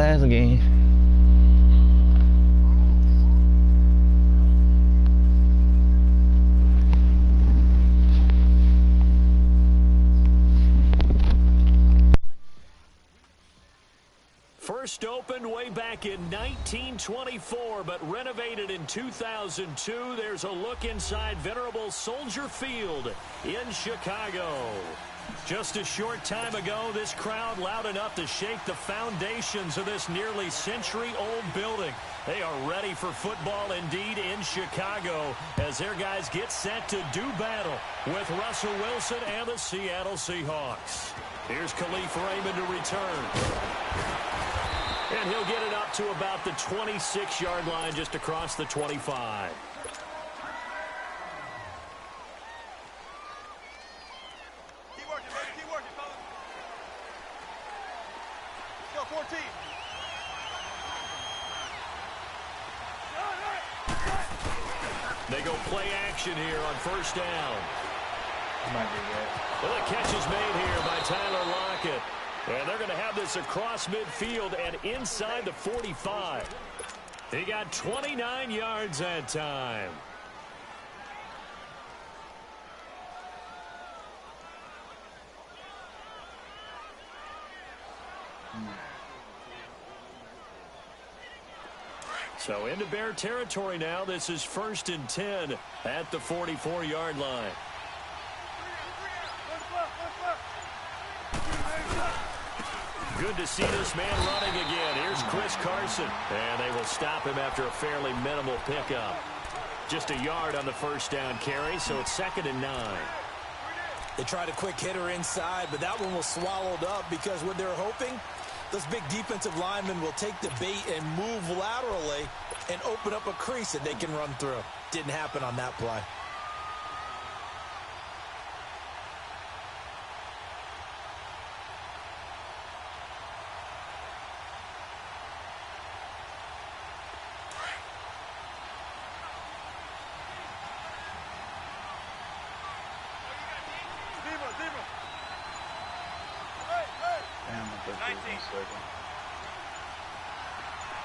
pass again. First opened way back in 1924, but renovated in 2002. There's a look inside venerable Soldier Field in Chicago. Just a short time ago, this crowd loud enough to shake the foundations of this nearly century-old building. They are ready for football indeed in Chicago as their guys get set to do battle with Russell Wilson and the Seattle Seahawks. Here's Khalif Raymond to return. And he'll get it up to about the 26-yard line just across the 25. Keep working, baby. Keep working, fellas. Let's go, 14. They go play action here on first down. Might be right. Well, the catch is made here by Tyler Lockett. And they're going to have this across midfield and inside the 45. He got 29 yards that time. So into Bear territory now. This is 1st and 10 at the 44-yard line. Good to see this man running again. Here's Chris Carson. And they will stop him after a fairly minimal pickup. Just a yard on the first down carry, so it's 2nd and 9. They tried a quick hitter inside, but that one was swallowed up because what they're hoping, those big defensive linemen will take the bait and move laterally and open up a crease that they can run through. Didn't happen on that play. Damn, I think 19. it was a second.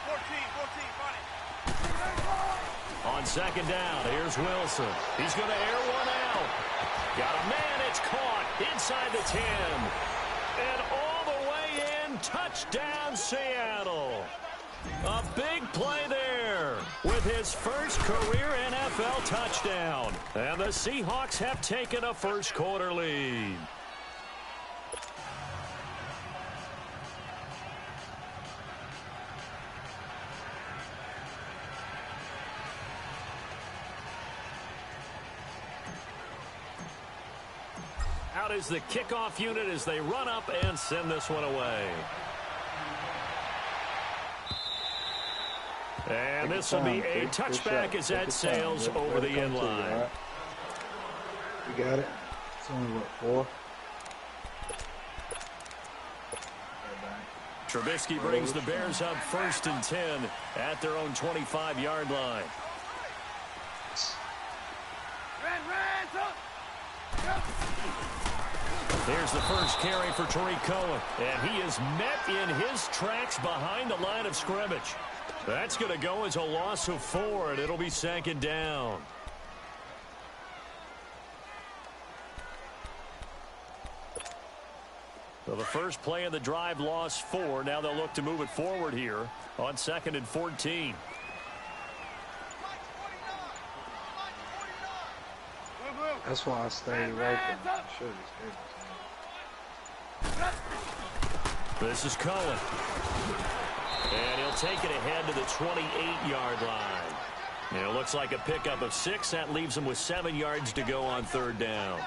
14, 14, On 2nd down, here's Wilson. He's going to air one out. Got a man, it's caught inside the 10. And all the way in, touchdown Seattle. A big play there with his first career NFL touchdown. And the Seahawks have taken a first quarter lead. Out is the kickoff unit as they run up and send this one away. And this will be a touchback as that sails over the end line. You got it. It's only, what, 4? Trubisky brings the Bears up 1st and 10 at their own 25-yard line. Here's the first carry for Tariq Cohen, and he is met in his tracks behind the line of scrimmage. That's going to go as a loss of 4, and it'll be 2nd down. So the first play of the drive lost 4. Now they'll look to move it forward here on 2nd and 14. That's why I stayed right there. Should have This is Cohen. And he'll take it ahead to the 28-yard line. And it looks like a pickup of 6. That leaves him with 7 yards to go on 3rd down.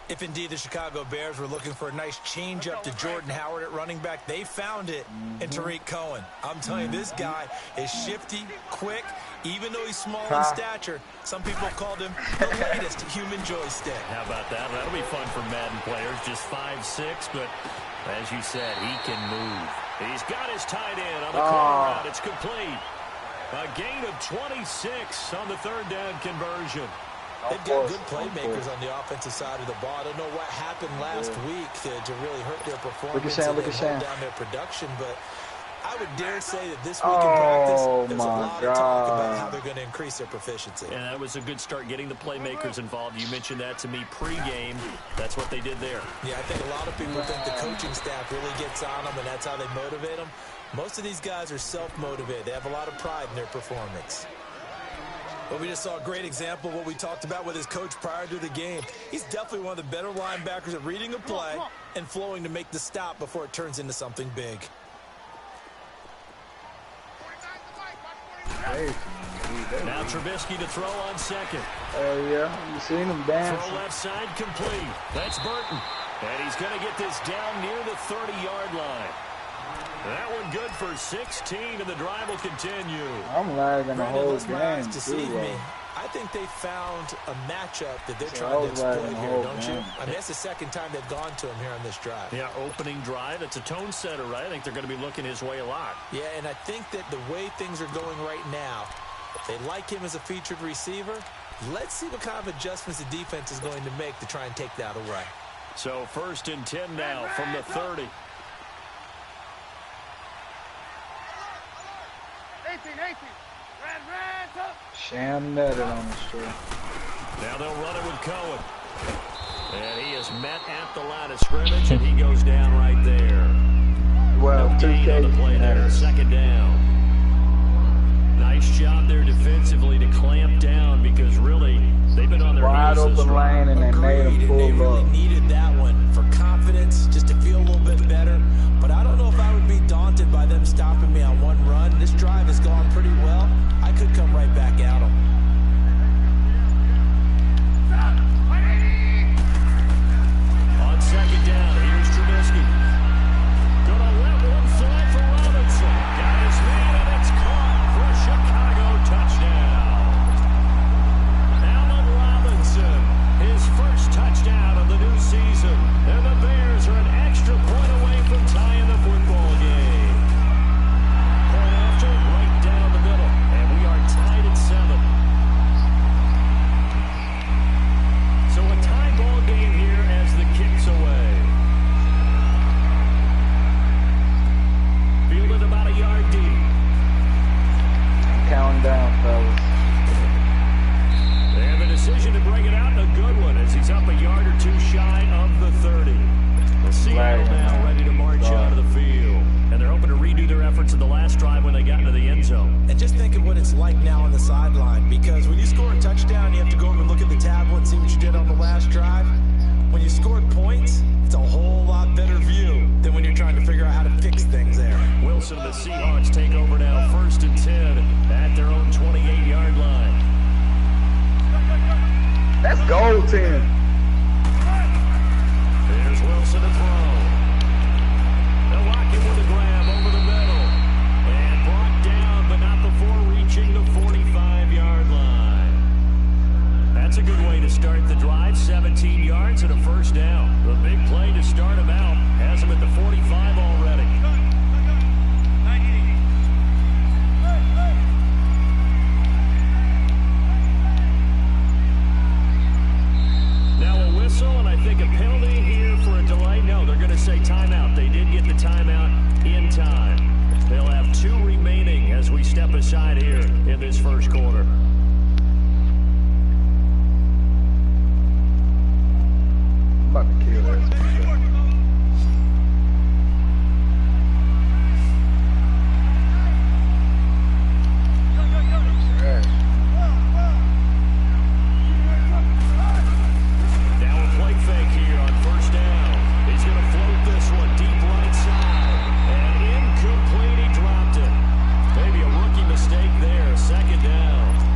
If indeed the Chicago Bears were looking for a nice change-up to Jordan Howard at running back, they found it in Tariq Cohen. I'm telling you, this guy is shifty, quick, even though he's small in stature. Some people called him the latest human joystick. How about that? That'll be fun for Madden players. Just 5'6", but as you said, he can move. He's got his tight end on the corner route. It's complete. A gain of 26 on the 3rd down conversion. They've got good playmakers on the offensive side of the ball. I don't know what happened last week to really hurt their performance and hold down their production, but I would dare say that this week in practice, there's a lot of talk about God. how they're going to increase their proficiency. And that was a good start getting the playmakers involved. You mentioned that to me pregame. That's what they did there. Yeah, I think a lot of people think the coaching staff really gets on them, and that's how they motivate them. Most of these guys are self-motivated. They have a lot of pride in their performance. But we just saw a great example of what we talked about with his coach prior to the game. He's definitely one of the better linebackers at reading a play and flowing to make the stop before it turns into something big. Now Trubisky to throw on second. Oh, yeah. You seen him dancing. Throw left side complete. That's Burton. And he's going to get this down near the 30-yard line. That one good for 16, and the drive will continue. I'm lagging the whole game, Deceive me. I think they found a matchup that they're trying to exploit here, don't you? I mean, that's the second time they've gone to him here on this drive. Yeah, opening drive. It's a tone setter, right? I think they're going to be looking his way a lot. Yeah, and I think that the way things are going right now, they like him as a featured receiver. Let's see what kind of adjustments the defense is going to make to try and take that away. So 1st and 10 now from the 30. 18. Red, Sham netted on the street. Now they'll run it with Cohen. And he is met at the line of scrimmage, and he goes down right there. Well, No gain on the play there. 2nd down. Nice job there defensively to clamp down because really they've been on their wide heels. open lane, and they made him They pull really up. needed that one for confidence, just to feel a little bit better. But I don't know if I would be daunted by them stopping me on one run. This drive has gone pretty well. I could come right back at them. On 2nd down, here's Trubisky. Gonna let one fly for Robinson. Got his man, and it's caught for a Chicago touchdown. Allen Robinson, his first touchdown of the new season. And the Bears are an extra point away from tying the football game. Point after, right down the middle. And we are tied at 7. So a tie ball game here as the kick's away. Fielded about a yard deep. Counting down, fellas. And the decision to bring it out, and a good one, as he's up a yard or two shy of the 30. The Seattle now ready to march out of the field. And they're hoping to redo their efforts in the last drive when they got into the end zone. And just think of what it's like now on the sideline, because when you score a touchdown, you have to go over and look at the tablet and see what you did on the last drive. When you scored points, it's a whole lot better view than when you're trying to figure out how to fix things there. Wilson and the Seahawks take over now, 1st and 10 at their own 28-yard line. That's goaltending. There's Wilson to throw. They'll lock him with a grab over the middle. And brought down, but not before reaching the 45-yard line. That's a good way to start the drive. 17 yards and a 1st down. The big play to start him out has him at the 45 already. Now a whistle, and I think a penalty here for a delay. No, they're going to say timeout. They did get the timeout in time. They'll have 2 remaining as we step aside here in this 1st quarter. I'm about to kill this. Now a play fake here on 1st down. He's going to float this one deep right side. And incomplete, he dropped it. Maybe a rookie mistake there. 2nd down.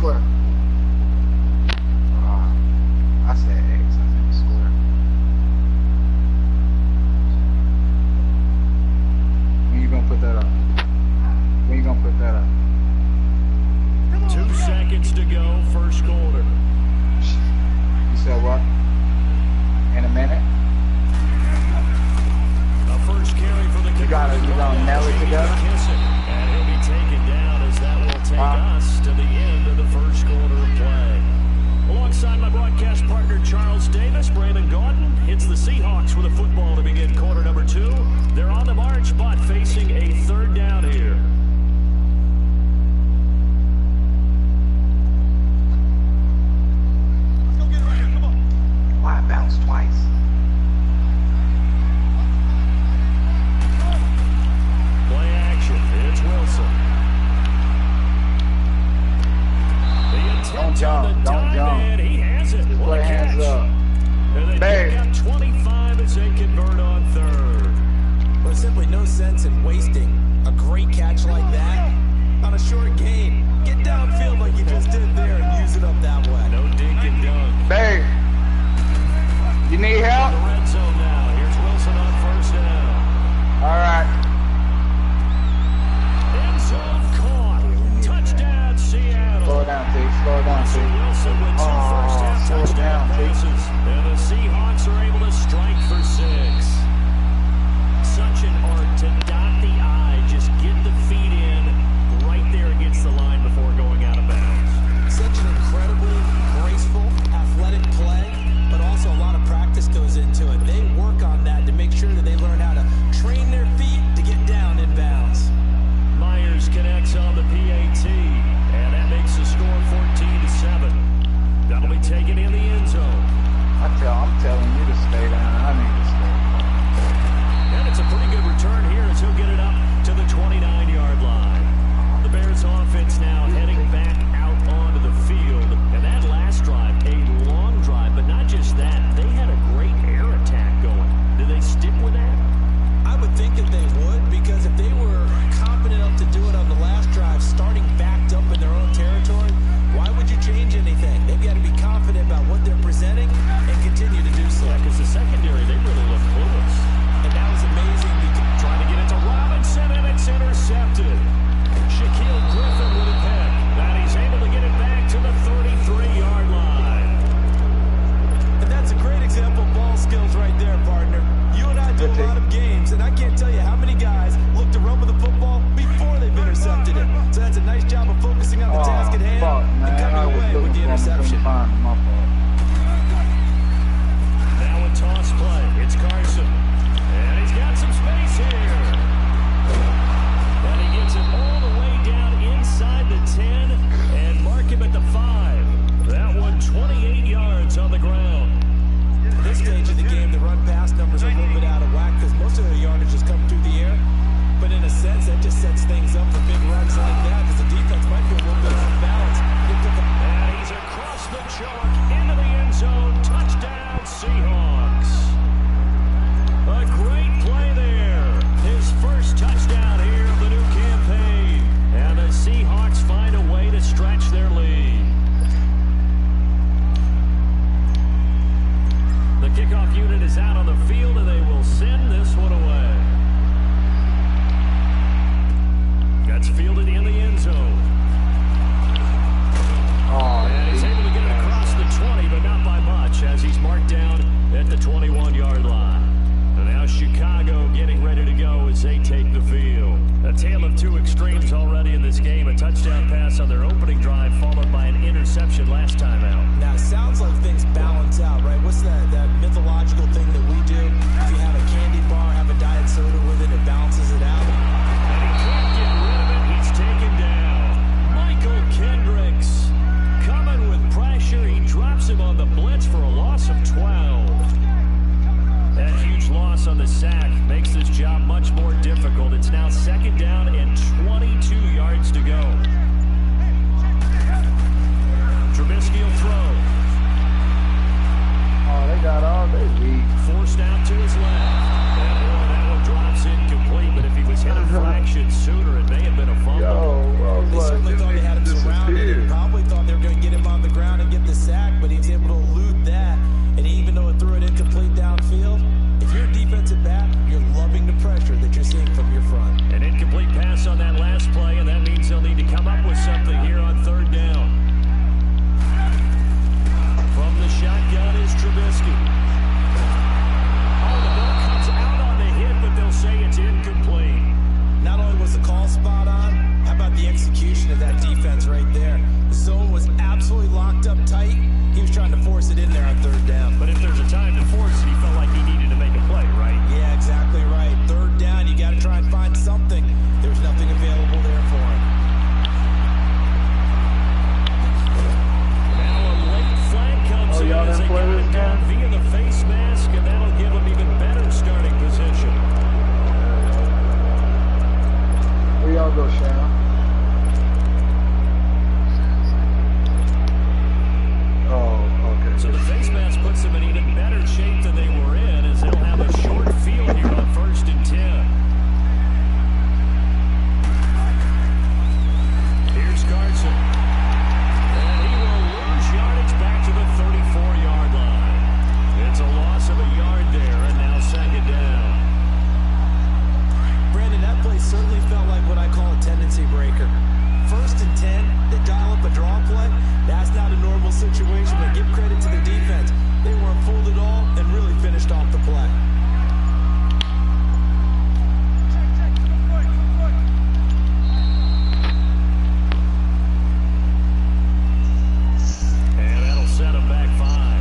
square. I said X. I meant square. When you gonna put that up? When you gonna put that up? 2 seconds to go, first quarter. You said what? In a minute? A first carry for the You gonna nail it together? And he'll be taken down as that will take us to the end of the first quarter of play. Alongside my broadcast partner Charles Davis, Brandon Gordon hits the Seahawks with a football to begin quarter number 2. They're on the march, but facing a third down here. Why it bounced twice? Play action. It's Wilson. The attempt Don't jump. on the Don't dive, jump. and he has it. Just What play a hands catch. up. And they pick up 25 as they convert on third. There's simply no sense in wasting a great catch like that on a short gain. Get downfield like you just did there and use it up that way. No dink and dunk. Babe, you need help? The red zone now. Here's Wilson on first down. All right. End zone caught. Touchdown, Seattle. Slow it down, T. Slow it down, T. Russell Wilson with 2 first-half slow it touchdown down, T. passes. And the Seahawks are able to strike for 6. Such an art to dot the I, just get the feet in right there against the line before going out of bounds. Such an incredibly graceful, athletic play, but also a lot of practice goes into it. They work on that to make sure that they learn how to train their feet to get down in bounds. Myers connects on the PAT, and that makes the score 14-7. That'll be taken in the end zone. I'm telling you to stay down. I need to stay. And it's a pretty good return here as he'll get it up to the 29-yard line. The Bears offense now heading back out onto the field. And that last drive, a long drive, but not just that. They had a great air attack going. Do they stick with that? I would think that they would, because if they were confident enough to do it on the last drive, starting backed up in their own territory, why would you change anything? They've got to be confident about what they're presenting and continue to do so. Yeah, because the secondary, they really look clueless. And that was amazing. Trying to get it to Robinson, and it's intercepted. Shaquille Griffin with a pick. And he's able to get it back to the 33-yard line. And that's a great example of ball skills right there, partner. You and I do a lot of games, and I can't tell you how many guys look to run with the football before they've intercepted it. So that's a nice job of focusing on the task at hand and coming away with the interception. My fault. Now a toss play. It's Carson. And he's got some space here. And he gets it all the way down inside the 10 and mark him at the 5. That one 28 yards on the ground. At this stage of the game, the run-pass numbers are a little bit out of whack because most of the yardage has come through the air. But in a sense, that just sets things up for big runs like that because the defense might be a little bit off balance. And he's across the chalk into the end zone. Touchdown, Seahawks. A great play there. His first touchdown here of the new campaign. And the Seahawks find a way to stretch their lead. The kickoff unit is out on the field, and they will send this one away. That's fielded in the end zone. And he's able to get it across the 20, but not by much, as he's marked down at the 21-yard line. And now Chicago getting ready to go as they take the field. A tale of two extremes already in this game. A touchdown pass on their opening drive, followed by an interception last time out. Now, it sounds like things balance out, right? What's that mythological thing that we do? If you have a candy bar, have a diet soda with it, it balances it out. And he can't get rid of it. He's taken down. Michael Kendricks coming with pressure. He drops him on the blitz for a loss of 12. That huge loss on the sack makes this job much more difficult. It's now second down and 22 yards to go. Trubisky will throw. Oh, they got all day weak. Forced out to his left. I'll go Sham. Oh, okay. So the face mask puts them in even better shape than they were in, as they'll have a short field here on 1st and 10. Here's Carson. And he will lose yardage back to the 34-yard line. It's a loss of a yard there, and now 2nd down. Brandon, that play certainly felt like what I call a tendency breaker. 1st and 10, they dial up a draw play. That's not a normal situation, but give credit to the defense. They weren't fooled at all and really finished off the play. And that'll set them back 5.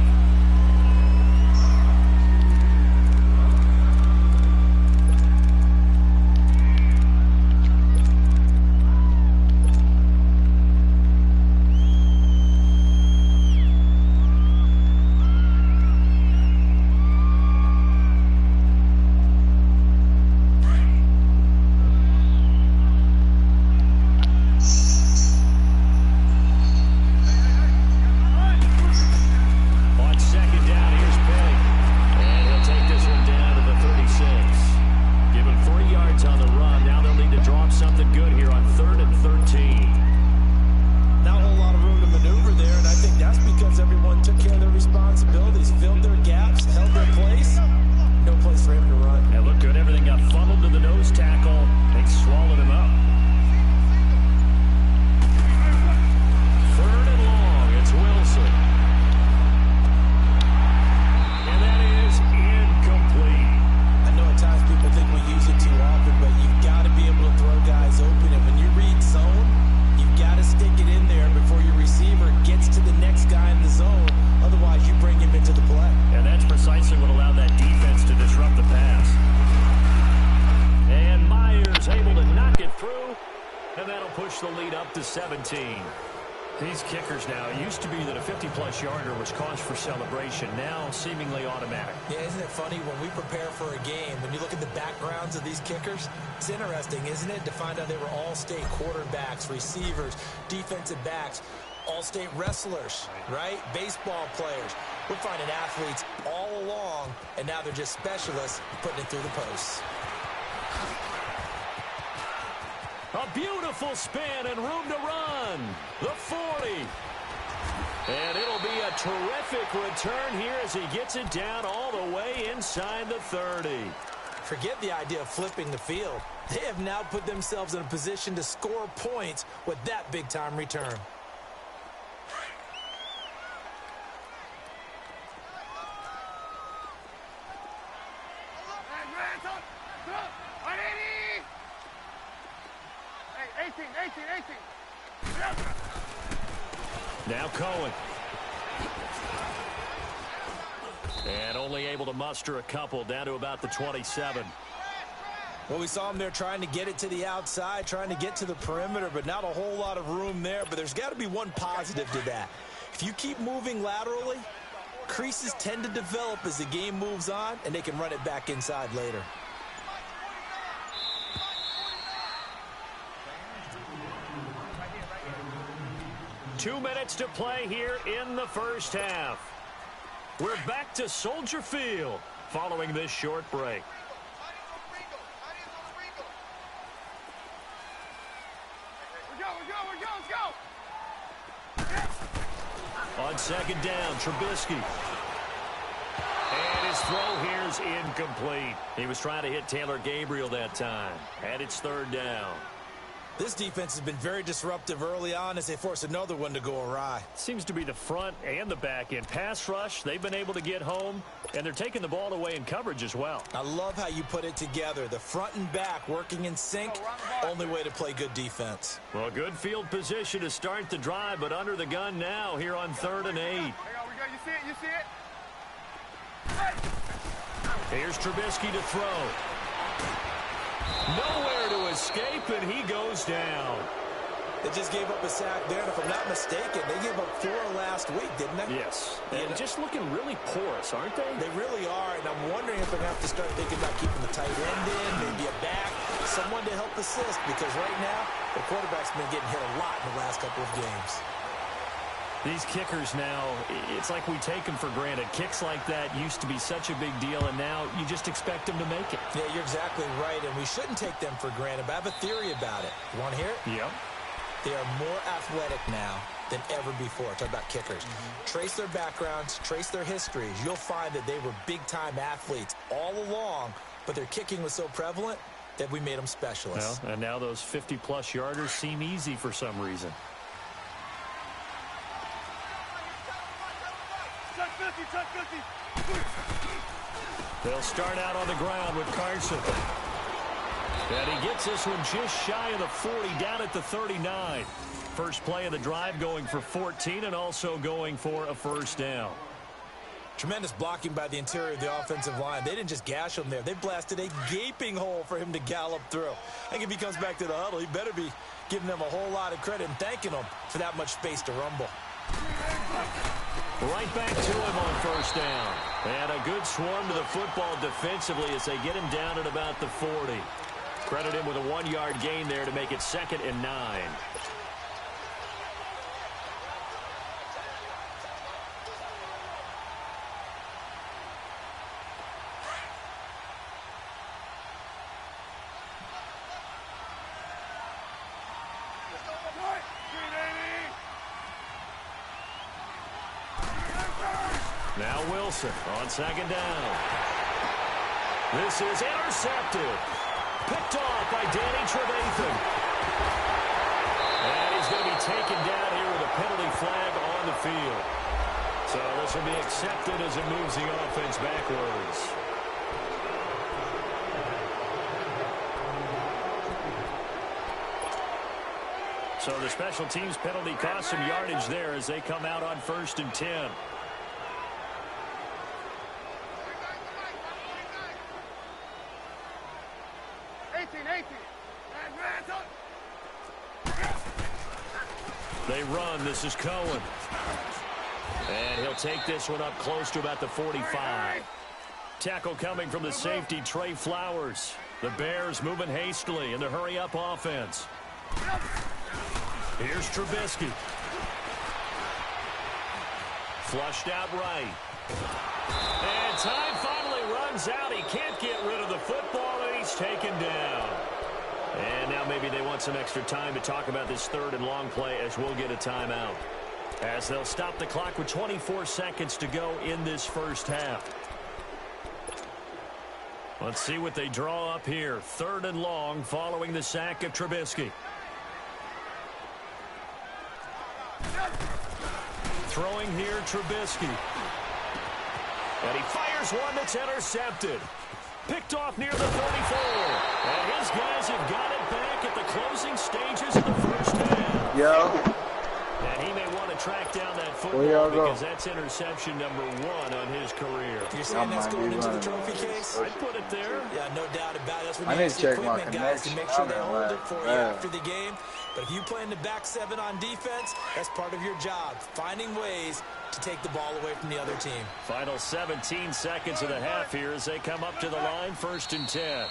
To 17. These kickers now, it used to be that a 50-plus yarder was cause for celebration. Now, seemingly automatic. Yeah, isn't it funny when we prepare for a game, when you look at the backgrounds of these kickers, it's interesting, isn't it, to find out they were all-state quarterbacks, receivers, defensive backs, all-state wrestlers, right? Baseball players. We're finding athletes all along, and now they're just specialists putting it through the posts. A beautiful spin and room to run. The 40. And it'll be a terrific return here as he gets it down all the way inside the 30. Forget the idea of flipping the field. They have now put themselves in a position to score points with that big-time return. Now Cohen. And only able to muster a couple down to about the 27. Well, we saw him there trying to get it to the outside, trying to get to the perimeter, but not a whole lot of room there. But there's got to be one positive to that. If you keep moving laterally, creases tend to develop as the game moves on, and they can run it back inside later. Two minutes to play here in the first half. We're back to Soldier Field following this short break. On 2nd down, Trubisky. And his throw here is incomplete. He was trying to hit Taylor Gabriel that time. And it's 3rd down. This defense has been very disruptive early on as they force another one to go awry. Seems to be the front and the back end. Pass rush, they've been able to get home, and they're taking the ball away in coverage as well. I love how you put it together. The front and back working in sync, only way to play good defense. Well, good field position to start the drive, but under the gun now here on 3rd and 8. Hang on, you see it, you see it? Here's Trubisky to throw. Nowhere to escape, and he goes down. They just gave up a sack there, and if I'm not mistaken, they gave up 4 last week, didn't they? Yes. And just looking really porous, aren't they? They really are, and I'm wondering if they're going to have to start thinking about keeping the tight end in, maybe a back. someone to help assist, because right now the quarterback's been getting hit a lot in the last couple of games. These kickers now, it's like we take them for granted. Kicks like that used to be such a big deal, and now you just expect them to make it. Yeah, you're exactly right, and we shouldn't take them for granted, but I have a theory about it. You want to hear it? Yep. They are more athletic now than ever before. Talk about kickers. Trace their backgrounds, trace their histories. You'll find that they were big-time athletes all along, but their kicking was so prevalent that we made them specialists. Well, and now those 50-plus yarders seem easy for some reason. They'll start out on the ground with Carson. And he gets this one just shy of the 40, down at the 39. First play of the drive, going for 14 and also going for a first down. Tremendous blocking by the interior of the offensive line. They didn't just gash him there. They blasted a gaping hole for him to gallop through. I think if he comes back to the huddle, he better be giving them a whole lot of credit and thanking them for that much space to rumble. Right back to him on first down. And a good swarm to the football defensively as they get him down at about the 40. Credit him with a 1-yard gain there to make it 2nd and 9. Now Wilson on 2nd down. This is intercepted. Picked off by Danny Trevathan. And he's going to be taken down here with a penalty flag on the field. So this will be accepted as it moves the offense backwards. So the special teams penalty cost some yardage there as they come out on 1st and 10. They run. This is Cohen. And he'll take this one up close to about the 45. Tackle coming from the safety, Trey Flowers. The Bears moving hastily in the hurry-up offense. Here's Trubisky. Flushed out right. And time finally runs out. He can't get rid of the football, and he's taken down. And now maybe they want some extra time to talk about this 3rd and long play as we'll get a timeout. As they'll stop the clock with 24 seconds to go in this first half. Let's see what they draw up here. 3rd and long following the sack of Trubisky. Throwing here, Trubisky. And he fires one that's intercepted. Picked off near the 34. And his guys have got it back at the closing stages of the first half. Yo. And he may want to track down that football because that's interception number 1 on his career. You're saying that's going into the trophy case? I'd put it there. Yeah, no doubt about it. That's when I you need ask to the check my equipment guys to connection. make sure they I'm hold like, it for you yeah. after the game. But if you play in the back 7 on defense, that's part of your job, finding ways to take the ball away from the other team. Final 17 seconds of the half here as they come up to the line, 1st and 10.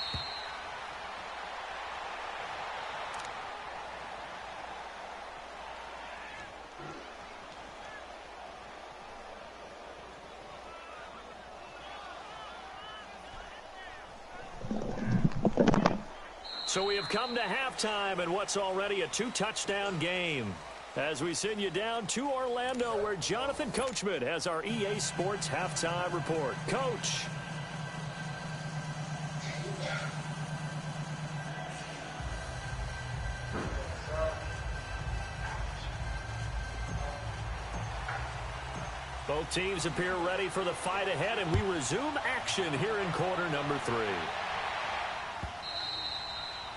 So we have come to halftime in what's already a 2-touchdown game. As we send you down to Orlando, where Jonathan Coachman has our EA Sports halftime report. Coach. Both teams appear ready for the fight ahead, and we resume action here in quarter number 3.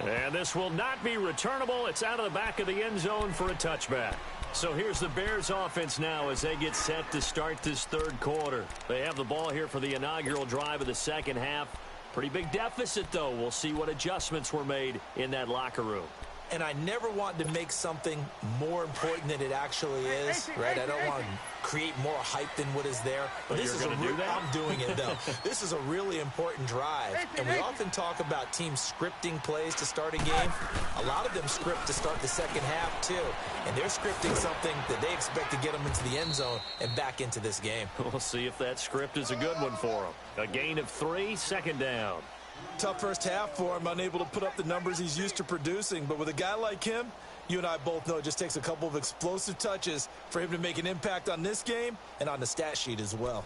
And this will not be returnable. It's out of the back of the end zone for a touchback. So here's the Bears offense now as they get set to start this 3rd quarter. They have the ball here for the inaugural drive of the 2nd half. Pretty big deficit, though. We'll see what adjustments were made in that locker room. And I never want to make something more important than it actually is, right? I don't want to create more hype than what is there. But this is I'm doing it, though. This is a really important drive. And we often talk about teams scripting plays to start a game. A lot of them script to start the second half, too. And they're scripting something that they expect to get them into the end zone and back into this game. We'll see if that script is a good one for them. A gain of 3, second down. Tough first half for him, unable to put up the numbers he's used to producing. But with a guy like him, you and I both know it just takes a couple of explosive touches for him to make an impact on this game and on the stat sheet as well.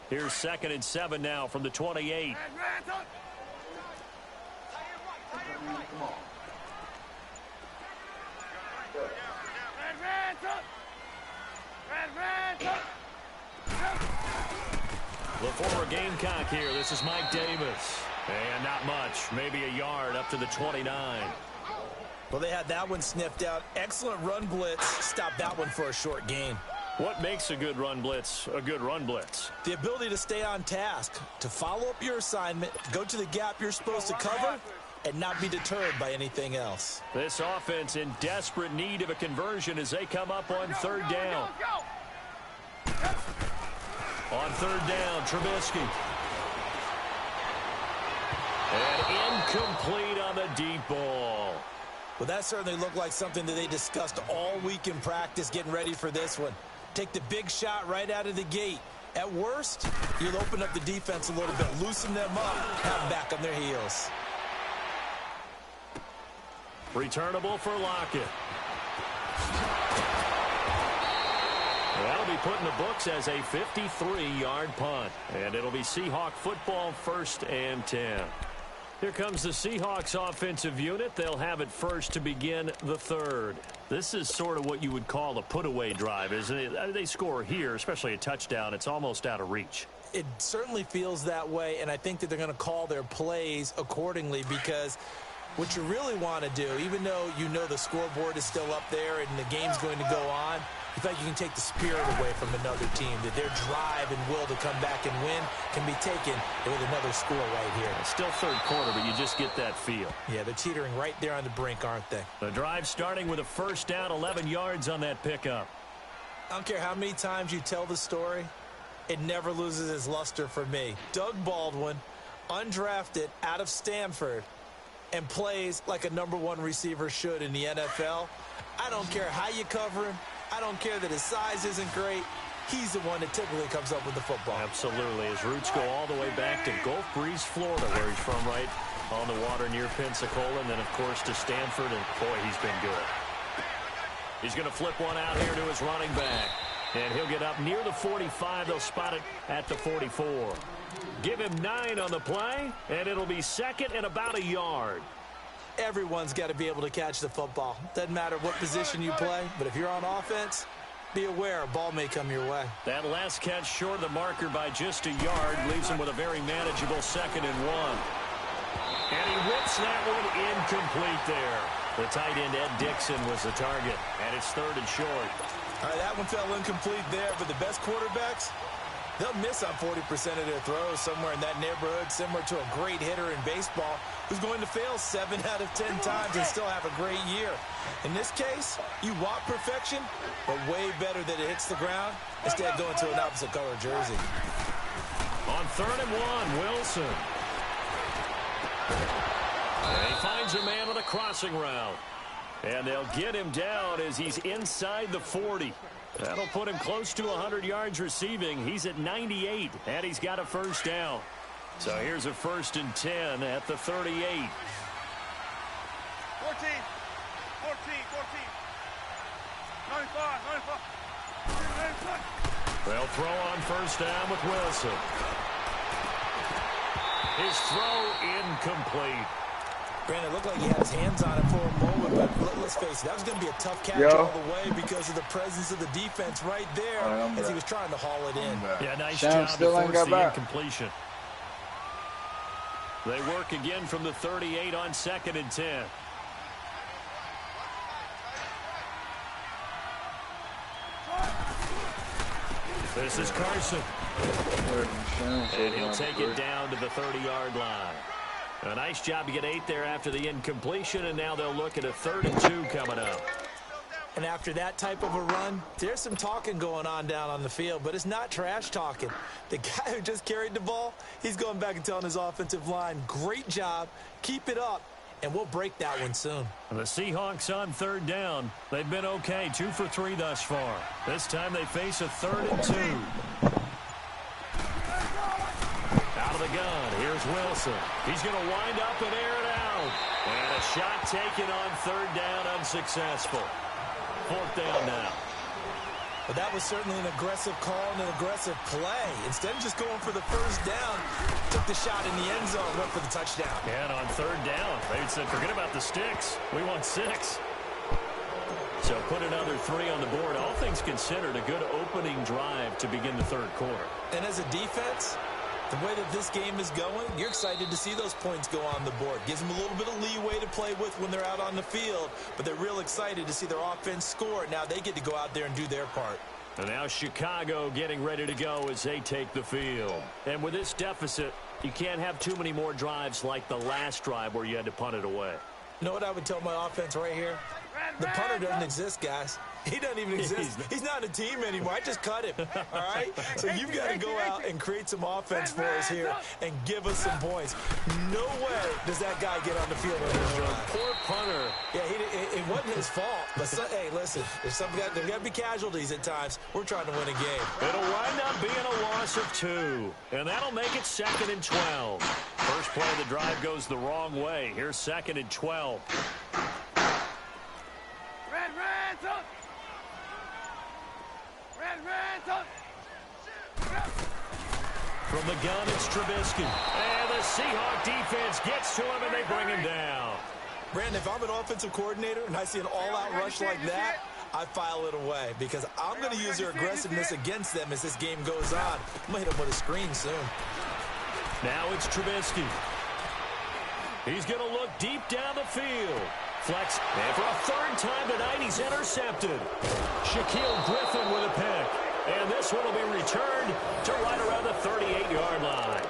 Here's 2nd and 7 now from the 28. The former Gamecock here. This is Mike Davis. And not much. Maybe a yard up to the 29. Well, they had that one sniffed out. Excellent run blitz. Stop that one for a short gain. What makes a good run blitz a good run blitz? The ability to stay on task, to follow up your assignment, go to the gap you're supposed to cover, and not be deterred by anything else. This offense in desperate need of a conversion as they come up on 3rd down. On 3rd down, Trubisky. And incomplete on the deep ball. Well, that certainly looked like something that they discussed all week in practice getting ready for this one. Take the big shot right out of the gate. At worst, you'll open up the defense a little bit, loosen them up, have them back on their heels. Returnable for Lockett. That'll be put in the books as a 53-yard punt. And it'll be Seahawk football, 1st and 10. Here comes the Seahawks offensive unit. They'll have it first to begin the 3rd. This is sort of what you would call a put-away drive, isn't it? They score here, especially a touchdown. It's almost out of reach. It certainly feels that way, and I think that they're going to call their plays accordingly because what you really want to do, even though you know the scoreboard is still up there and the game's going to go on, you think you can take the spirit away from another team, that their drive and will to come back and win can be taken with another score right here. It's still 3rd quarter, but you just get that feel. Yeah, they're teetering right there on the brink, aren't they? The drive starting with a 1st down, 11 yards on that pickup. I don't care how many times you tell the story, it never loses its luster for me. Doug Baldwin, undrafted out of Stanford, and plays like a #1 receiver should in the NFL. I don't care how you cover him. I don't care that his size isn't great. He's the one that typically comes up with the football. Absolutely. His roots go all the way back to Gulf Breeze, Florida, where he's from, right on the water near Pensacola. And then, of course, to Stanford. And, boy, he's been good. He's going to flip one out here to his running back. And he'll get up near the 45. They'll spot it at the 44. Give him 9 on the play, and it'll be 2nd and about a yard. Everyone's got to be able to catch the football. Doesn't matter what position you play, but if you're on offense, be aware a ball may come your way. That last catch short of the marker by just a yard leaves him with a very manageable 2nd and 1. And he whips that one incomplete there. The tight end, Ed Dixon, was the target, and it's 3rd and short. All right, that one fell incomplete there, but the best quarterbacks, they'll miss on 40% of their throws somewhere in that neighborhood, similar to a great hitter in baseball who's going to fail 7 out of 10 times and still have a great year. In this case, you want perfection, but way better that it hits the ground instead of going to an opposite color jersey. On 3rd and 1, Wilson. And he finds a man on a crossing route. And they'll get him down as he's inside the 40. That'll put him close to 100 yards receiving. He's at 98, and he's got a 1st down. So here's a 1st and 10 at the 38. 14. They'll throw on 1st down with Wilson. His throw incomplete. Brandon, it looked like he had his hands on it for a moment, but let's face it, that was going to be a tough catch all the way because of the presence of the defense right there as he was trying to haul it in. Yeah, nice job to force the incompletion. They work again from the 38 on 2nd and 10. This is Carson. And he'll take it down to the 30-yard line. A nice job to get 8 there after the incompletion, and now they'll look at a 3rd and 2 coming up. And after that type of a run, there's some talking going on down on the field, but it's not trash talking. The guy who just carried the ball, he's going back and telling his offensive line, great job, keep it up, and we'll break that one soon. The Seahawks on 3rd down. They've been okay, 2 for 3 thus far. This time they face a 3rd and 2. Out of the gun, here's Wilson. He's going to wind up and air it out. And a shot taken on 3rd down, unsuccessful. 4th down now. But that was certainly an aggressive call and an aggressive play. Instead of just going for the first down, took the shot in the end zone, went for the touchdown. And on 3rd down, they said, forget about the sticks. We want 6. So put another 3 on the board. All things considered, a good opening drive to begin the 3rd quarter. And as a defense, the way that this game is going, you're excited to see those points go on the board. Gives them a little bit of leeway to play with when they're out on the field, but they're real excited to see their offense score. Now they get to go out there and do their part. And now Chicago getting ready to go as they take the field. And with this deficit, you can't have too many more drives like the last drive where you had to punt it away. You know what I would tell my offense right here? The punter doesn't exist, guys. He doesn't even exist. He's not a team anymore. I just cut him, all right? So you've got to go out and create some offense for us here and give us some points. No way does that guy get on the field on this drive. Poor punter. Yeah, it wasn't his fault. But, hey, listen, there's got to be casualties at times. We're trying to win a game. It'll wind up being a loss of 2. And that'll make it 2nd and 12. First play of the drive goes the wrong way. Here's 2nd and 12. From the gun, it's Trubisky. And the Seahawks defense gets to him, and they bring him down. Brandon, if I'm an offensive coordinator and I see an all-out rush like that, I file it away because I'm going to use their aggressiveness against them as this game goes on. I'm going to hit them with a screen soon. Now it's Trubisky. He's going to look deep down the field. Flex, and for a 3rd time tonight, he's intercepted. Shaquille Griffin with a pick. And this one will be returned to right around the 38-yard line.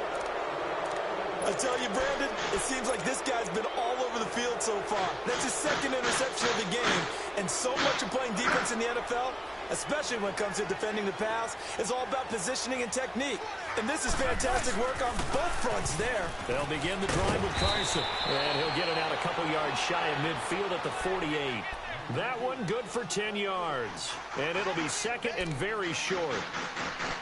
I tell you, Brandon, it seems like this guy's been all over the field so far. That's his 2nd interception of the game. And so much of playing defense in the NFL, especially when it comes to defending the pass, is all about positioning and technique. And this is fantastic work on both fronts there. They'll begin the drive with Carson. And he'll get it out a couple yards shy of midfield at the 48. That one good for 10 yards. And it'll be 2nd and very short.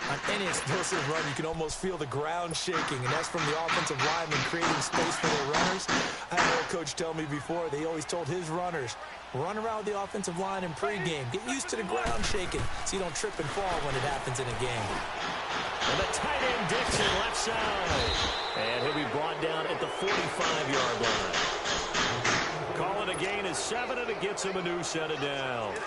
On any explosive run, you can almost feel the ground shaking, and that's from the offensive linemen creating space for their runners. I had a coach tell me before, they always told his runners, run around the offensive line in pregame. Get used to the ground shaking so you don't trip and fall when it happens in a game. And the tight end Dixon left side. And he'll be brought down at the 45-yard line. Call it a gain of 7, and it gets him a new set of downs.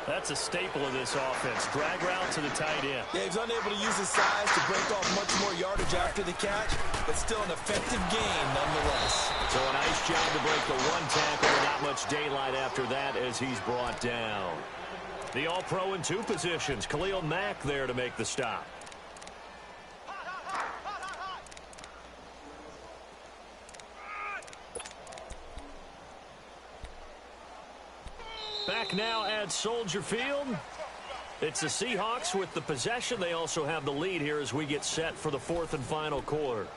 That's a staple of this offense. Drag route to the tight end. Yeah, he's unable to use his size to break off much more yardage after the catch, but still an effective gain nonetheless. So a nice job to break the 1 tackle. Not much daylight after that as he's brought down. The All-Pro in 2 positions. Khalil Mack there to make the stop. Back now at Soldier Field. It's the Seahawks with the possession. They also have the lead here as we get set for the 4th and final quarter.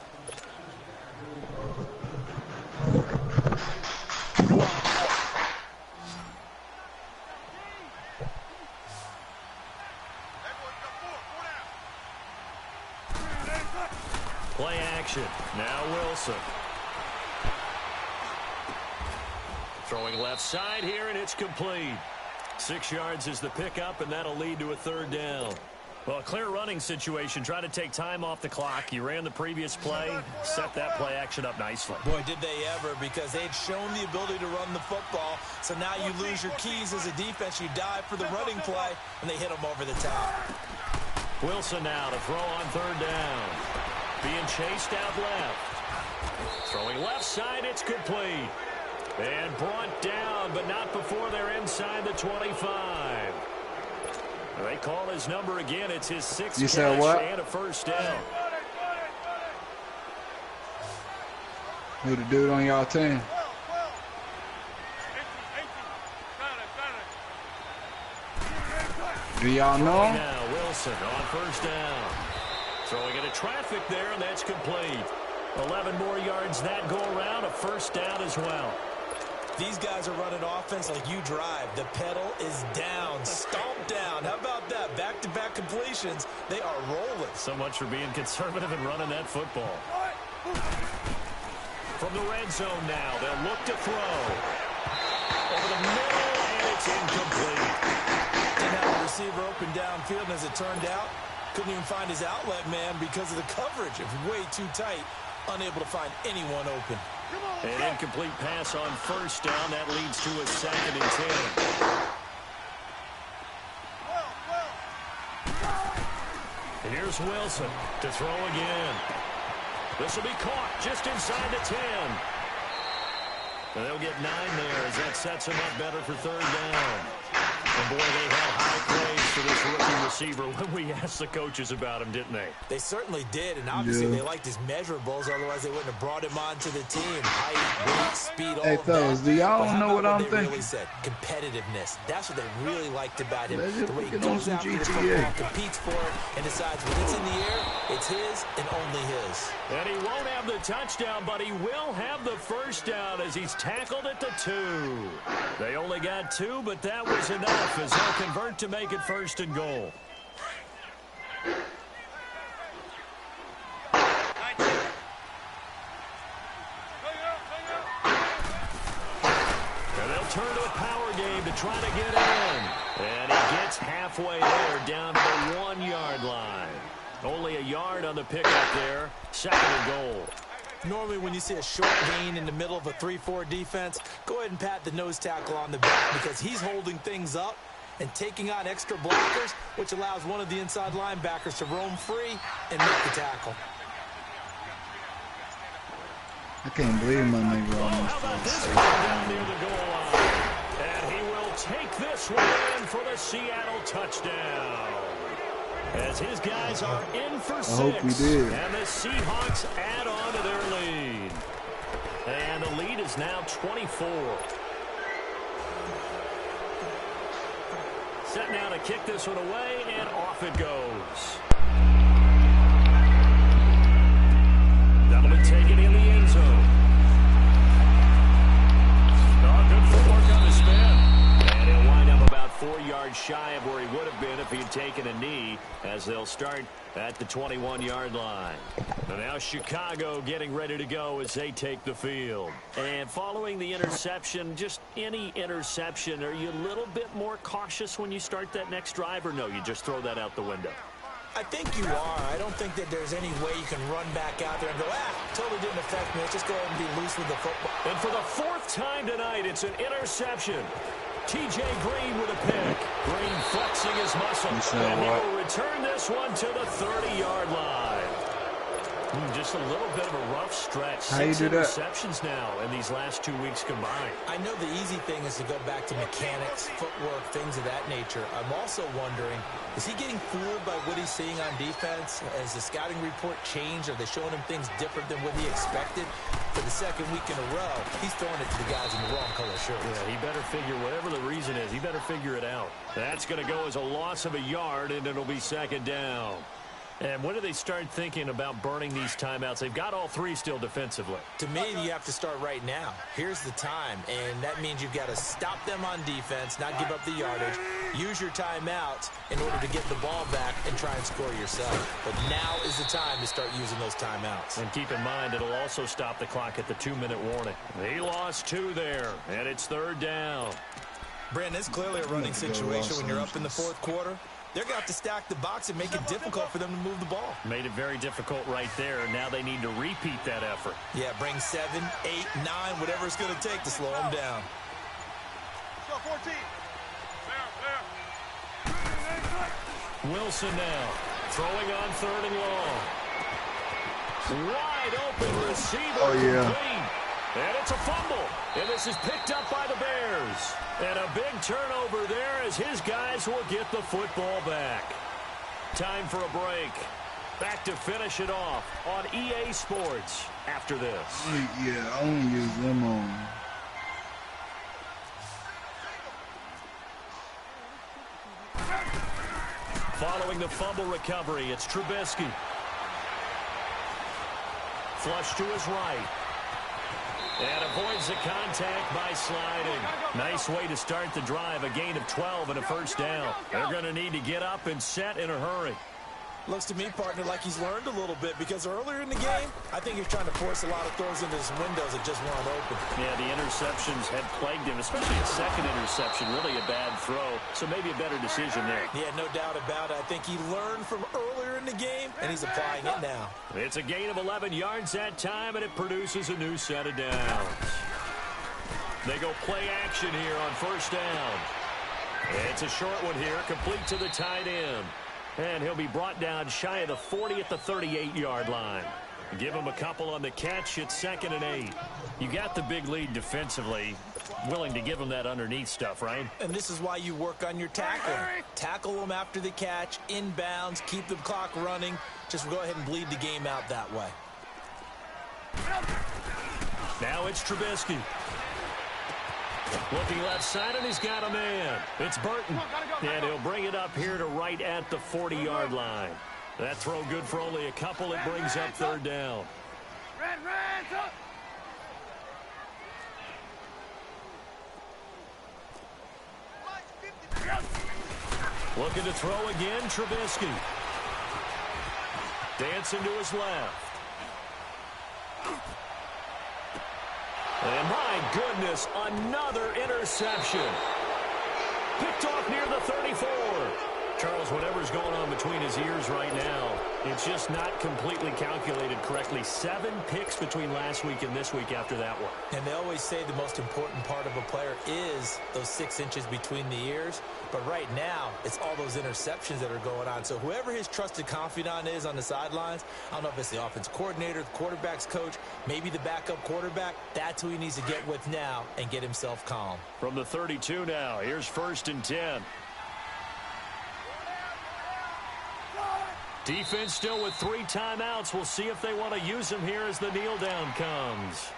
Play action. Now Wilson. Throwing left side here, and it's complete. 6 yards is the pickup, and that'll lead to a 3rd down. Well, a clear running situation. Try to take time off the clock. You ran the previous play, set that play action up nicely. Boy, did they ever, because they'd shown the ability to run the football. So now you lose your keys as a defense. You dive for the running play, and they hit them over the top. Wilson now to throw on 3rd down. Being chased out left. Throwing left side, it's complete. And brought down, but not before they're inside the 25. They call his number again. It's his 6th You said what? catch and a first down. Who the dude on y'all team? Do y'all know him? Now Wilson on first down. Throwing into traffic there, and that's complete. 11 more yards that go around, a first down as well. These guys are running offense like you drive. The pedal is down, stomped down. How about that? Back-to-back completions. They are rolling. So much for being conservative and running that football. From the red zone now, they'll look to throw. Over the middle, and it's incomplete. Didn't have a receiver open downfield, and as it turned out, couldn't even find his outlet man because of the coverage. It was way too tight, unable to find anyone open. An incomplete pass on first down. That leads to a 2nd and 10. And here's Wilson to throw again. This will be caught just inside the 10. And they'll get 9 there as that sets them up better for 3rd down. And boy, they had high praise for this rookie receiver when we asked the coaches about him, didn't they? They certainly did, and obviously they liked his measurables. Otherwise, they wouldn't have brought him onto the team. Height, weight, speed, all of fellas, that. do y'all know what I'm they thinking? really said? Competitiveness. That's what they really liked about him. Let's The way he get on goes some after the GTA. football, competes for it, and decides when it's in the air, it's his and only his. And he won't have the touchdown, but he will have the first down as he's tackled at the 2. They only got 2, but that was enough as they'll convert to make it 1st and goal. And they'll turn to a power game to try to get in. And he gets halfway there down to the 1-yard line. Only a yard on the pickup there. 2nd and goal. Normally when you see a short gain in the middle of a 3-4 defense, go ahead and pat the nose tackle on the back because he's holding things up and taking on extra blockers, which allows one of the inside linebackers to roam free and make the tackle. I can't believe my nigga How about this one down near the goal line? And he will take this one in for the Seattle touchdown. As his guys are in for 6. I hope we did. And the Seahawks add on to their lead. And the lead is now 24. Set now to kick this one away, and off it goes. That'll be taken in the end zone. Oh, good footwork on the spin. And he'll wind up about 4 yards shy of where he would have been if he had taken a knee, as they'll start at the 21-yard line. And now Chicago getting ready to go as they take the field. And following the interception, just any interception, are you a little bit more cautious when you start that next drive, or no, you just throw that out the window? I think you are. I don't think that there's any way you can run back out there and go, totally didn't affect me. Let's just go ahead and be loose with the football. And for the 4th time tonight, it's an interception. T.J. Green with a pick. Green flexing his muscles. And he will return this one to the 30-yard line. Just a little bit of a rough stretch. How you 6 do that? interceptions now in these last 2 weeks combined. I know the easy thing is to go back to mechanics, footwork, things of that nature. I'm also wondering, is he getting fooled by what he's seeing on defense? Has the scouting report changed? Are they showing him things different than what he expected? For the 2nd week in a row, he's throwing it to the guys in the wrong color shirts. Yeah, he better figure, whatever the reason is, he better figure it out. That's going to go as a loss of a yard, and it'll be 2nd down. And when do they start thinking about burning these timeouts? They've got all 3 still defensively. To me, you have to start right now. Here's the time, and that means you've got to stop them on defense, not give up the yardage, use your timeouts in order to get the ball back and try and score yourself. But now is the time to start using those timeouts. And keep in mind, it'll also stop the clock at the 2-minute warning. He lost 2 there, and it's 3rd down. Brandon, it's clearly a running situation when you're up in the 4th quarter. They're going to have to stack the box and make it difficult for them to move the ball. Made it very difficult right there. Now they need to repeat that effort. Yeah, bring 7, 8, 9, whatever it's going to take to slow them down. Let's go, 14. Wilson now throwing on 3rd and long. Wide open receiver. Oh, yeah. Complete. And it's a fumble. And this is picked up by the Bears. And a big turnover there as his guys will get the football back. Time for a break. Back to finish it off on EA Sports after this. Yeah, I want to use them on. Following the fumble recovery, it's Trubisky. Flush to his right. And avoids the contact by sliding. Nice way to start the drive. A gain of 12 and a first down. They're going to need to get up and set in a hurry. Looks to me, partner, like he's learned a little bit because earlier in the game, I think he's trying to force a lot of throws into his windows that just weren't open. Yeah, the interceptions had plagued him, especially a second interception, really a bad throw. So maybe a better decision there. Yeah, no doubt about it. I think he learned from earlier in the game, and he's applying it now. It's a gain of 11 yards that time, and it produces a new set of downs. They go play action here on first down. It's a short one here, complete to the tight end. And he'll be brought down shy of the 40 at the 38-yard line. Give him a couple on the catch. It's 2nd and 8. You got the big lead defensively. Willing to give him that underneath stuff, right? And this is why you work on your tackle. Tackle them after the catch, inbounds, keep the clock running. Just go ahead and bleed the game out that way. Now it's Trubisky. Looking left side, and he's got a man. It's Burton. And he'll bring it up here to right at the 40-yard line. That throw good for only a couple. It brings up third down. Looking to throw again, Trubisky. Dancing to his left. And my goodness, another interception. Picked off near the 34. Charles, whatever's going on between his ears right now, it's just not completely calculated correctly. 7 picks between last week and this week after that one. And they always say the most important part of a player is those 6 inches between the ears. But right now, it's all those interceptions that are going on. So whoever his trusted confidant is on the sidelines, I don't know if it's the offense coordinator, the quarterback's coach, maybe the backup quarterback, that's who he needs to get with now and get himself calm. From the 32 now, here's 1st and 10. Defense still with 3 timeouts. We'll see if they want to use them here as the kneel down comes.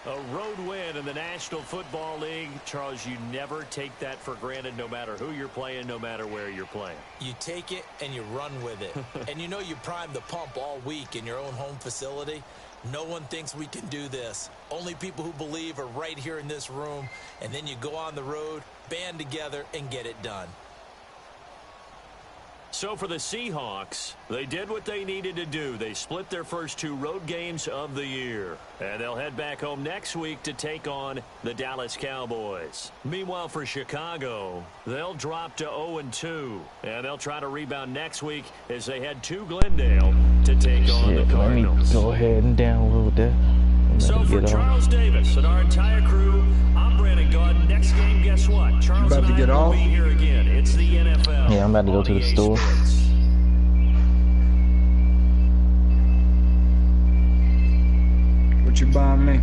A road win in the National Football League. Charles, you never take that for granted no matter who you're playing, no matter where you're playing. You take it and you run with it. And you know you primed the pump all week in your own home facility. No one thinks we can do this. Only people who believe are right here in this room. And then you go on the road, band together, and get it done. So for the Seahawks, they did what they needed to do. They split their first 2 road games of the year. And they'll head back home next week to take on the Dallas Cowboys. Meanwhile, for Chicago, they'll drop to 0-2. And they'll try to rebound next week as they head to Glendale to take on the Cardinals. Let me go ahead and download that. So for Charles Davis and our entire crew, I'm Brandon Gordon. Next game, guess what? Charles about to get will off? be here again. It's the NFL. Yeah, I'm about to go to the store. What you buying me? I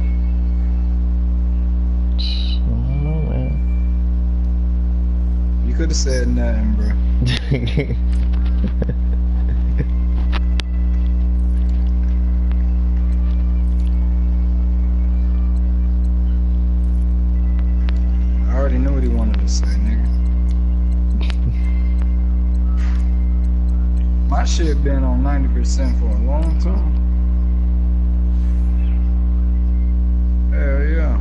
don't know, man. You could have said nothing, bro. I already knew what he wanted to say, nigga. My shit been on 90% for a long time. Hell yeah.